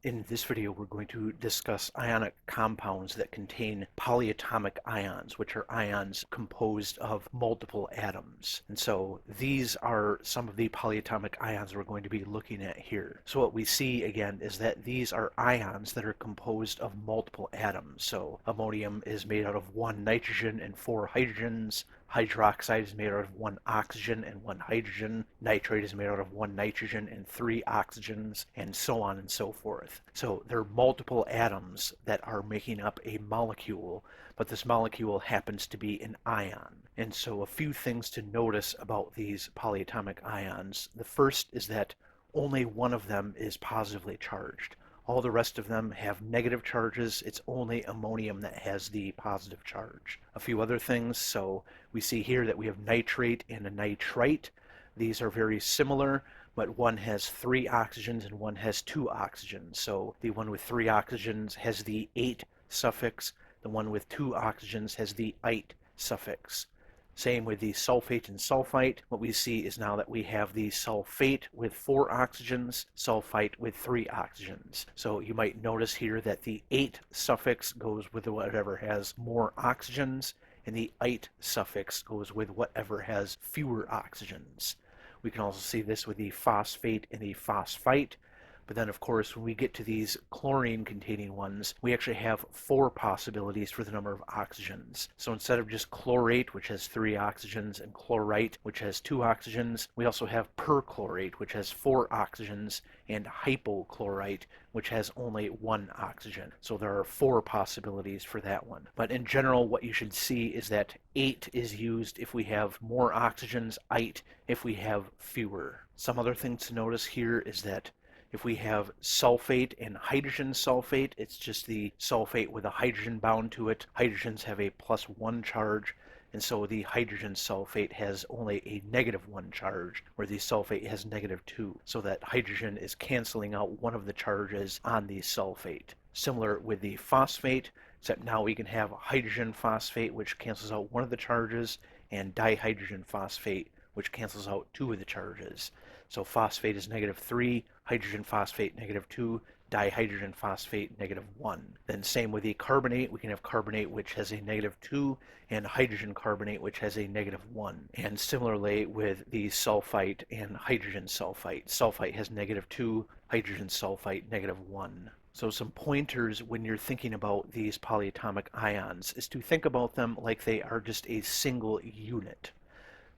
In this video, we're going to discuss ionic compounds that contain polyatomic ions, which are ions composed of multiple atoms. And so these are some of the polyatomic ions we're going to be looking at here. So what we see again is that these are ions that are composed of multiple atoms. So ammonium is made out of one nitrogen and four hydrogens. Hydroxide is made out of one oxygen and one hydrogen. Nitrate is made out of one nitrogen and three oxygens, and so on and so forth. So there are multiple atoms that are making up a molecule, but this molecule happens to be an ion. And so a few things to notice about these polyatomic ions. The first is that only one of them is positively charged. All the rest of them have negative charges. It's only ammonium that has the positive charge. A few other things. So we see here that we have nitrate and a nitrite. These are very similar, but one has three oxygens and one has two oxygens. So the one with three oxygens has the ate suffix. The one with two oxygens has the ite suffix. Same with the sulfate and sulfite. What we see is now that we have the sulfate with four oxygens, sulfite with three oxygens. So you might notice here that the ate suffix goes with whatever has more oxygens, and the ite suffix goes with whatever has fewer oxygens. We can also see this with the phosphate and the phosphite. But then, of course, when we get to these chlorine-containing ones, we actually have four possibilities for the number of oxygens. So instead of just chlorate, which has three oxygens, and chlorite, which has two oxygens, we also have perchlorate, which has four oxygens, and hypochlorite, which has only one oxygen. So there are four possibilities for that one. But in general, what you should see is that ate is used if we have more oxygens, ite if we have fewer. Some other things to notice here is that if we have sulfate and hydrogen sulfate, it's just the sulfate with a hydrogen bound to it. Hydrogens have a +1 charge, and so the hydrogen sulfate has only a -1 charge, where the sulfate has -2. So that hydrogen is canceling out one of the charges on the sulfate. Similar with the phosphate, except now we can have hydrogen phosphate, which cancels out one of the charges, and dihydrogen phosphate, which cancels out two of the charges. So phosphate is -3, hydrogen phosphate -2, dihydrogen phosphate -1. Then same with the carbonate, we can have carbonate which has a -2 and hydrogen carbonate which has a -1. And similarly with the sulfite and hydrogen sulfite. Sulfite has -2, hydrogen sulfite -1. So some pointers when you're thinking about these polyatomic ions is to think about them like they are just a single unit.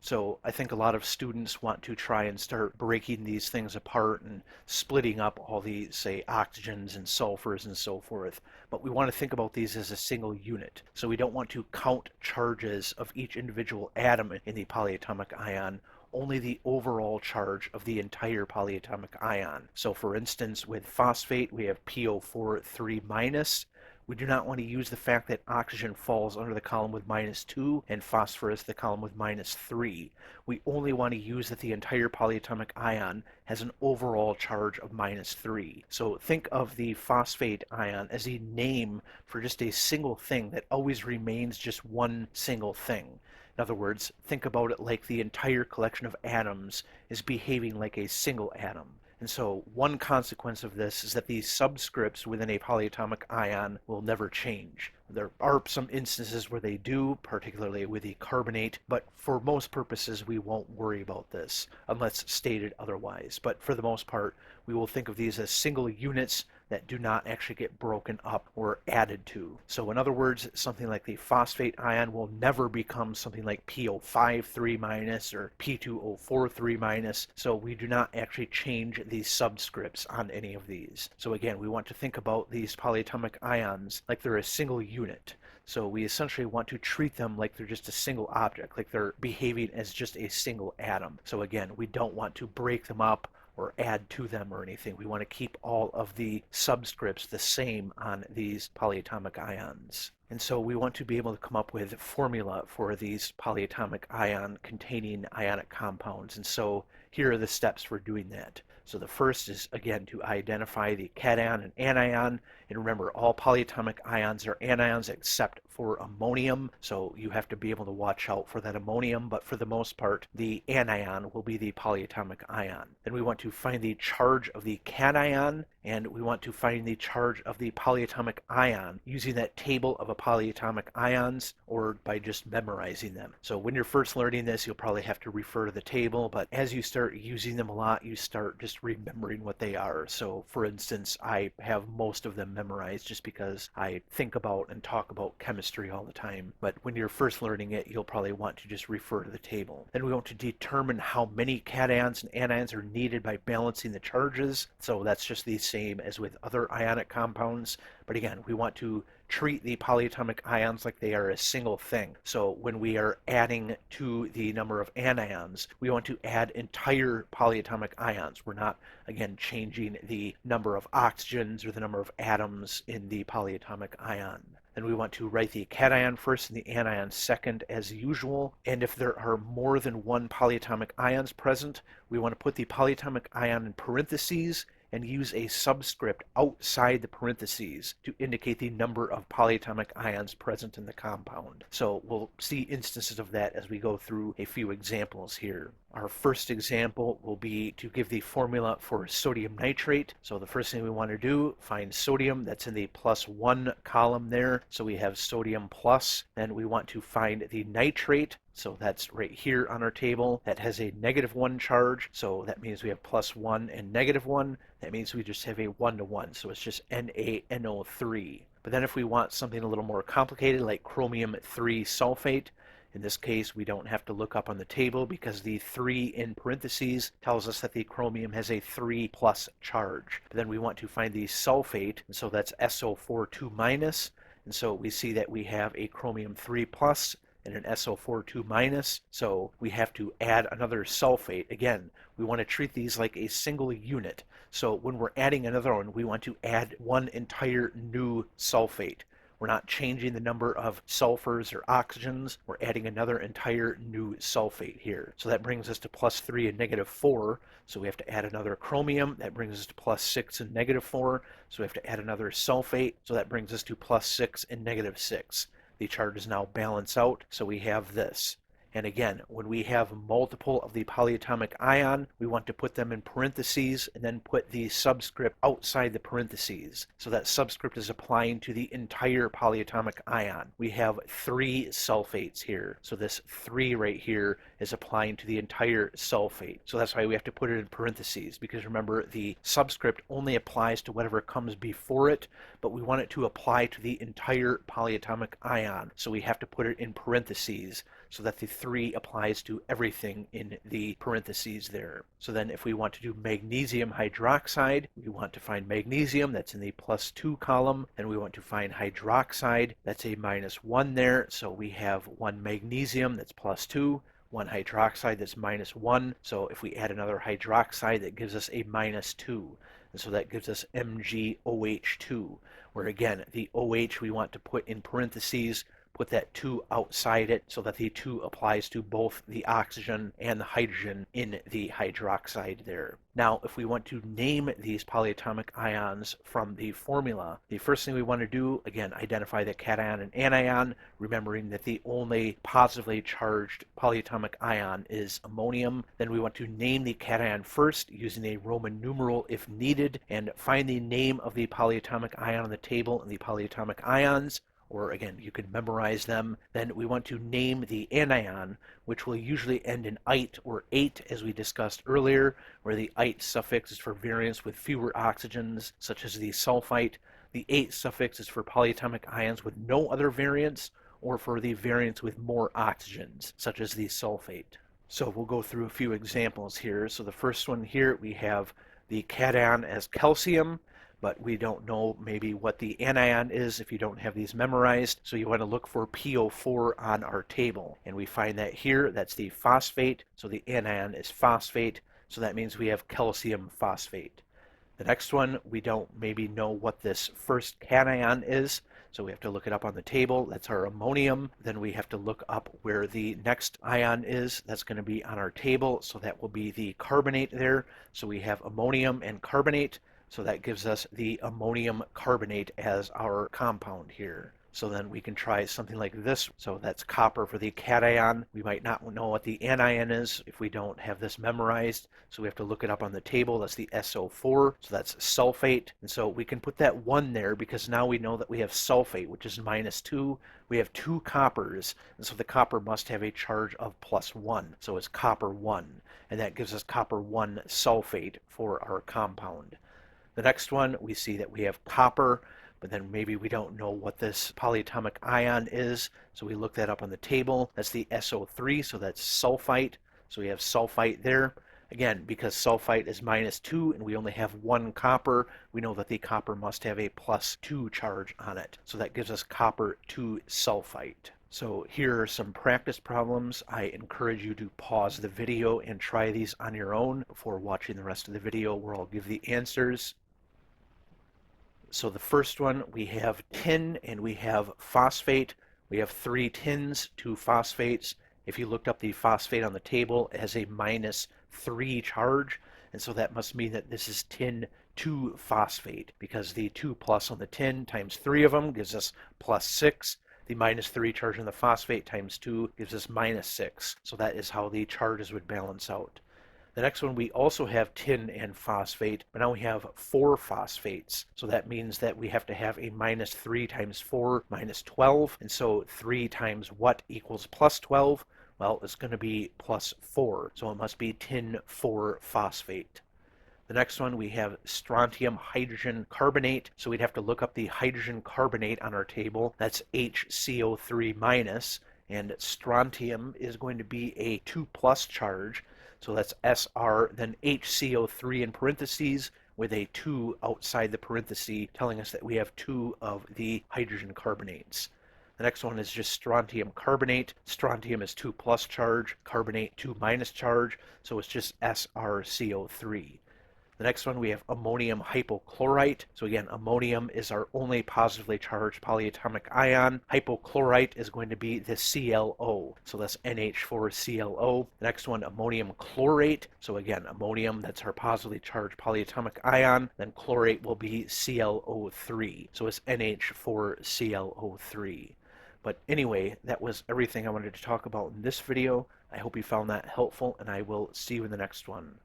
So I think a lot of students want to try and start breaking these things apart and splitting up all the, say, oxygens and sulfurs and so forth. But we want to think about these as a single unit. So we don't want to count charges of each individual atom in the polyatomic ion, only the overall charge of the entire polyatomic ion. So for instance, with phosphate, we have PO4 3-. We do not want to use the fact that oxygen falls under the column with -2 and phosphorus the column with -3. We only want to use that the entire polyatomic ion has an overall charge of -3. So think of the phosphate ion as a name for just a single thing that always remains just one single thing. In other words, think about it like the entire collection of atoms is behaving like a single atom. And so one consequence of this is that the subscripts within a polyatomic ion will never change. There are some instances where they do, particularly with the carbonate, but for most purposes we won't worry about this unless stated otherwise. But for the most part, we will think of these as single units that do not actually get broken up or added to. So in other words, something like the phosphate ion will never become something like PO5 3- or P2O4 3-. So we do not actually change the subscripts on any of these. So again, we want to think about these polyatomic ions like they're a single unit. So we essentially want to treat them like they're just a single object, like they're behaving as just a single atom. So again, we don't want to break them up or add to them or anything. We want to keep all of the subscripts the same on these polyatomic ions. And so we want to be able to come up with formula for these polyatomic ion containing ionic compounds. And so here are the steps for doing that. So the first is, again, to identify the cation and anion. And remember, all polyatomic ions are anions except for ammonium. So you have to be able to watch out for that ammonium. But for the most part, the anion will be the polyatomic ion. Then we want to find the charge of the cation. and we want to find the charge of the polyatomic ion using that table of polyatomic ions or by just memorizing them. So when you're first learning this, you'll probably have to refer to the table, but as you start using them a lot, you start just remembering what they are. So for instance, I have most of them memorized just because I think about and talk about chemistry all the time. But when you're first learning it, you'll probably want to just refer to the table. Then we want to determine how many cations and anions are needed by balancing the charges. So that's just the same as with other ionic compounds. But again, we want to treat the polyatomic ions like they are a single thing. So when we are adding to the number of anions, we want to add entire polyatomic ions. We're not, again, changing the number of oxygens or the number of atoms in the polyatomic ion. Then we want to write the cation first and the anion second as usual. And if there are more than one polyatomic ions present, we want to put the polyatomic ion in parentheses and use a subscript outside the parentheses to indicate the number of polyatomic ions present in the compound. So we'll see instances of that as we go through a few examples here. Our first example will be to give the formula for sodium nitrate. So the first thing we want to do, find sodium. That's in the +1 column there. So we have sodium plus. Then we want to find the nitrate. So that's right here on our table. That has a -1 charge. So that means we have +1 and -1. That means we just have a 1-to-1. So it's just NaNO3. But then if we want something a little more complicated like chromium 3 sulfate, in this case, we don't have to look up on the table because the 3 in parentheses tells us that the chromium has a 3+ charge. But then we want to find the sulfate, and so that's SO42-. And so we see that we have a chromium 3+ and an SO42-. So we have to add another sulfate. Again, we want to treat these like a single unit. So when we're adding another one, we want to add one entire new sulfate. We're not changing the number of sulfurs or oxygens. We're adding another entire new sulfate here. So that brings us to +3 and -4. So we have to add another chromium. That brings us to +6 and -4. So we have to add another sulfate. So that brings us to +6 and -6. The charges now balance out. So we have this. And again, when we have multiple of the polyatomic ion, we want to put them in parentheses and then put the subscript outside the parentheses. So that subscript is applying to the entire polyatomic ion. We have 3 sulfates here. So this 3 right here is applying to the entire sulfate. So that's why we have to put it in parentheses, because remember, the subscript only applies to whatever comes before it, but we want it to apply to the entire polyatomic ion. So we have to put it in parentheses so that the 3 applies to everything in the parentheses there. So then if we want to do magnesium hydroxide, we want to find magnesium, that's in the +2 column, and we want to find hydroxide, that's a -1 there. So we have 1 magnesium, that's +2, 1 hydroxide, that's -1. So if we add another hydroxide, that gives us a -2. And so that gives us MgOH2, where again, the OH we want to put in parentheses, put that 2 outside it so that the 2 applies to both the oxygen and the hydrogen in the hydroxide there. Now, if we want to name these polyatomic ions from the formula, the first thing we want to do, again, identify the cation and anion, remembering that the only positively charged polyatomic ion is ammonium. Then we want to name the cation first using a Roman numeral if needed, and find the name of the polyatomic ion on the table and the polyatomic ions. Or again, you can memorize them. Then we want to name the anion, which will usually end in "ite" or "ate," as we discussed earlier, where the "ite" suffix is for variants with fewer oxygens, such as the sulfite. The "ate" suffix is for polyatomic ions with no other variants, or for the variants with more oxygens, such as the sulfate. So we'll go through a few examples here. So the first one here, we have the cation as calcium, but we don't know maybe what the anion is if you don't have these memorized. So you want to look for PO4 on our table. And we find that here, that's the phosphate. So the anion is phosphate. So that means we have calcium phosphate. The next one, we don't maybe know what this first cation is. So we have to look it up on the table. That's our ammonium. Then we have to look up where the next ion is. That's going to be on our table. So that will be the carbonate there. So we have ammonium and carbonate. So that gives us the ammonium carbonate as our compound here. So then we can try something like this. So that's copper for the cation. We might not know what the anion is if we don't have this memorized. So we have to look it up on the table. That's the SO4. So that's sulfate. And so we can put that 1 there because now we know that we have sulfate, which is -2. We have 2 coppers. And so the copper must have a charge of +1. So it's copper 1. And that gives us copper 1 sulfate for our compound. The next one, we see that we have copper, but then maybe we don't know what this polyatomic ion is, so we look that up on the table. That's the SO3, so that's sulfite. So we have sulfite there. Again, because sulfite is -2 and we only have 1 copper, we know that the copper must have a +2 charge on it. So that gives us copper 2 sulfite. So here are some practice problems. I encourage you to pause the video and try these on your own before watching the rest of the video where I'll give the answers. So the first one, we have tin and we have phosphate. We have 3 tins, 2 phosphates. If you looked up the phosphate on the table, it has a -3 charge, and so that must mean that this is tin 2 phosphate, because the 2 plus on the tin times 3 of them gives us +6. The -3 charge on the phosphate times 2 gives us -6. So that is how the charges would balance out. The next one, we also have tin and phosphate, but now we have 4 phosphates. So that means that we have to have a -3 times 4, -12. And so 3 times what equals +12? Well, it's going to be +4. So it must be tin 4 phosphate. The next one, we have strontium hydrogen carbonate. So we'd have to look up the hydrogen carbonate on our table. That's HCO3 minus. And strontium is going to be a 2+ charge. So that's Sr, then HCO3 in parentheses with a 2 outside the parenthesis, telling us that we have 2 of the hydrogen carbonates. The next one is just strontium carbonate. Strontium is 2+ charge, carbonate 2- charge, so it's just SrCO3. The next one, we have ammonium hypochlorite. So again, ammonium is our only positively charged polyatomic ion. Hypochlorite is going to be the ClO. So that's NH4ClO. The next one, ammonium chlorate. So again, ammonium, that's our positively charged polyatomic ion. Then chlorate will be ClO3. So it's NH4ClO3. But anyway, that was everything I wanted to talk about in this video. I hope you found that helpful, and I will see you in the next one.